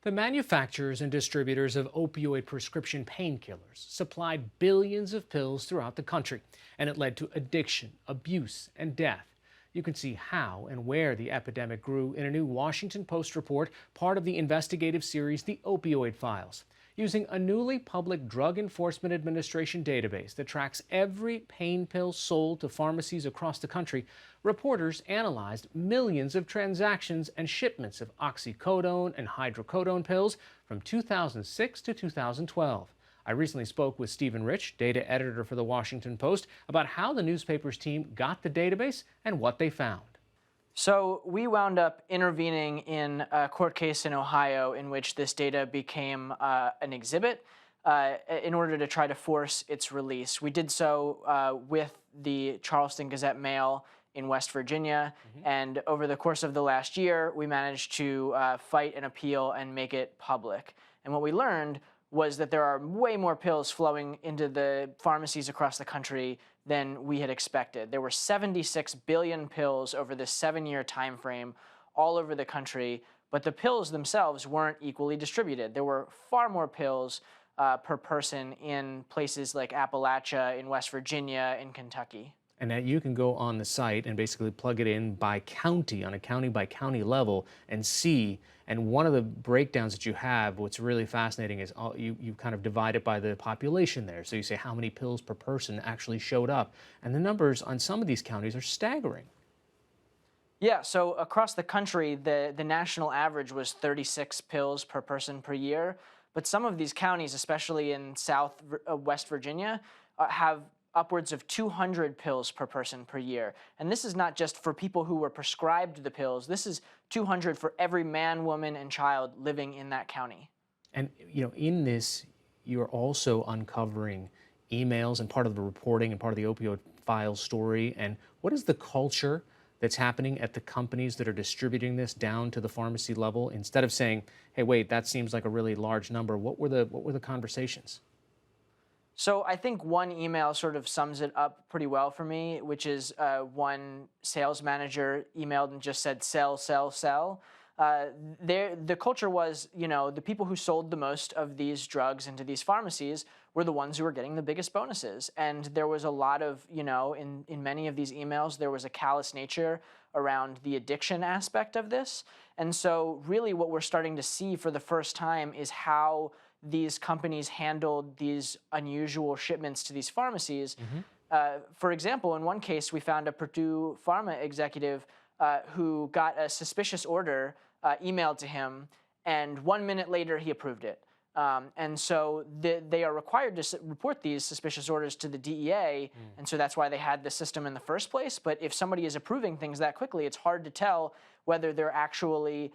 The manufacturers and distributors of opioid prescription painkillers supplied billions of pills throughout the country, and it led to addiction, abuse, and death. You can see how and where the epidemic grew in a new Washington Post report, part of the investigative series The Opioid Files. Using a newly public Drug Enforcement Administration database that tracks every pain pill sold to pharmacies across the country, reporters analyzed millions of transactions and shipments of oxycodone and hydrocodone pills from 2006 to 2012. I recently spoke with Stephen Rich, data editor for the Washington Post, about how the newspaper's team got the database and what they found. So we wound up intervening in a court case in Ohio in which this data became an exhibit in order to try to force its release. We did so with the Charleston Gazette-Mail in West Virginia, and over the course of the last year, we managed to fight an appeal and make it public. And what we learned was that there are way more pills flowing into the pharmacies across the country than we had expected. There were 76 billion pills over this 7-year time frame all over the country, but the pills themselves weren't equally distributed. There were far more pills per person in places like Appalachia, in West Virginia, in Kentucky. And that you can go on the site and basically plug it in by county, on a county by county level, and see. And one of the breakdowns that you have, what's really fascinating is you kind of divide it by the population there. So you say how many pills per person actually showed up. And the numbers on some of these counties are staggering. Yeah, so across the country, the national average was 36 pills per person per year. But some of these counties, especially in West Virginia, have upwards of 200 pills per person per year. And this is not just for people who were prescribed the pills. This is 200 for every man, woman, and child living in that county. And, in this, you're also uncovering emails and part of the reporting and part of the opioid file story. And what is the culture that's happening at the companies that are distributing this down to the pharmacy level? Instead of saying, hey, wait, that seems like a really large number, what were the conversations? So I think one email sort of sums it up pretty well for me, which is one sales manager emailed and just said, sell, sell, sell. The culture was, the people who sold the most of these drugs into these pharmacies were the ones who were getting the biggest bonuses. And there was a lot of, in many of these emails, there was a callous nature around the addiction aspect of this. And so really what we're starting to see for the first time is how these companies handled these unusual shipments to these pharmacies. For example, in one case, we found a Purdue Pharma executive who got a suspicious order emailed to him, and 1 minute later he approved it. And so they are required to report these suspicious orders to the DEA, and so that's why they had the system in the first place. But if somebody is approving things that quickly, it's hard to tell whether they're actually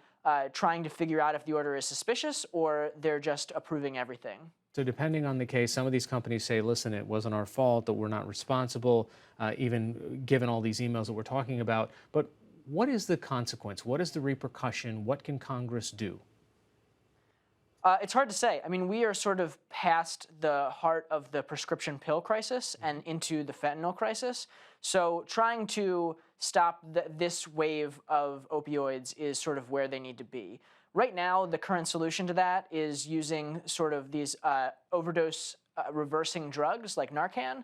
trying to figure out if the order is suspicious or they're just approving everything. So depending on the case, some of these companies say, listen, it wasn't our fault, that we're not responsible, even given all these emails that we're talking about. But what is the consequence? What is the repercussion? What can Congress do? It's hard to say. I mean, we are sort of past the heart of the prescription pill crisis and into the fentanyl crisis. So trying to stop this wave of opioids is sort of where they need to be. Right now, the current solution to that is using sort of these overdose reversing drugs like Narcan.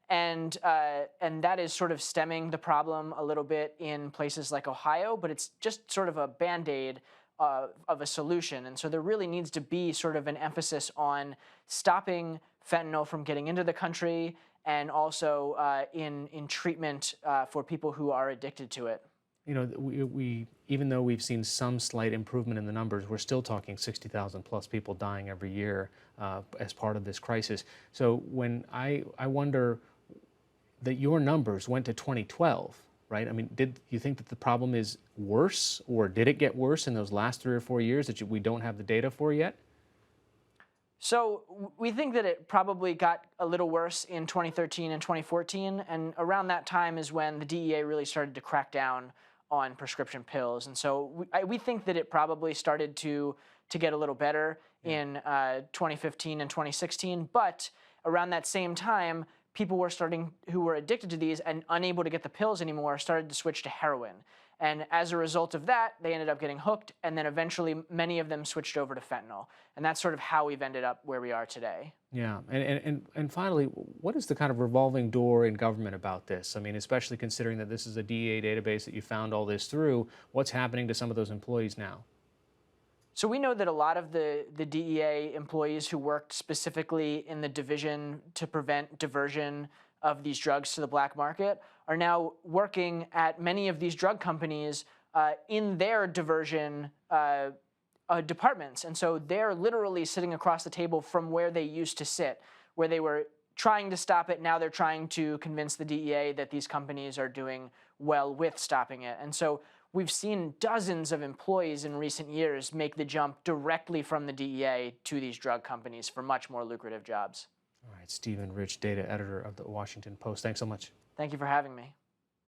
And that is sort of stemming the problem a little bit in places like Ohio, but it's just sort of a Band-Aid of a solution. And so there really needs to be sort of an emphasis on stopping fentanyl from getting into the country and also in treatment for people who are addicted to it. We even though we've seen some slight improvement in the numbers, we're still talking 60,000 plus people dying every year as part of this crisis. So when I wonder that your numbers went to 2012, right? I mean, did you think that the problem is worse, or did it get worse in those last 3 or 4 years that we don't have the data for yet? So we think that it probably got a little worse in 2013 and 2014, and around that time is when the DEA really started to crack down on prescription pills. And so we think that it probably started to get a little better in 2015 and 2016, but around that same time, people who were addicted to these and unable to get the pills anymore started to switch to heroin. And as a result of that, they ended up getting hooked, and then eventually many of them switched over to fentanyl. And that's sort of how we've ended up where we are today. Yeah, and finally, what is the kind of revolving door in government about this? I mean, especially considering that this is a DEA database that you found all this through, what's happening to some of those employees now? So we know that a lot of the DEA employees who worked specifically in the division to prevent diversion of these drugs to the black market are now working at many of these drug companies in their diversion departments. And so they're literally sitting across the table from where they used to sit, where they were trying to stop it. Now they're trying to convince the DEA that these companies are doing well with stopping it. And so we've seen dozens of employees in recent years make the jump directly from the DEA to these drug companies for much more lucrative jobs. All right, Stephen Rich, data editor of the Washington Post. Thanks so much. Thank you for having me.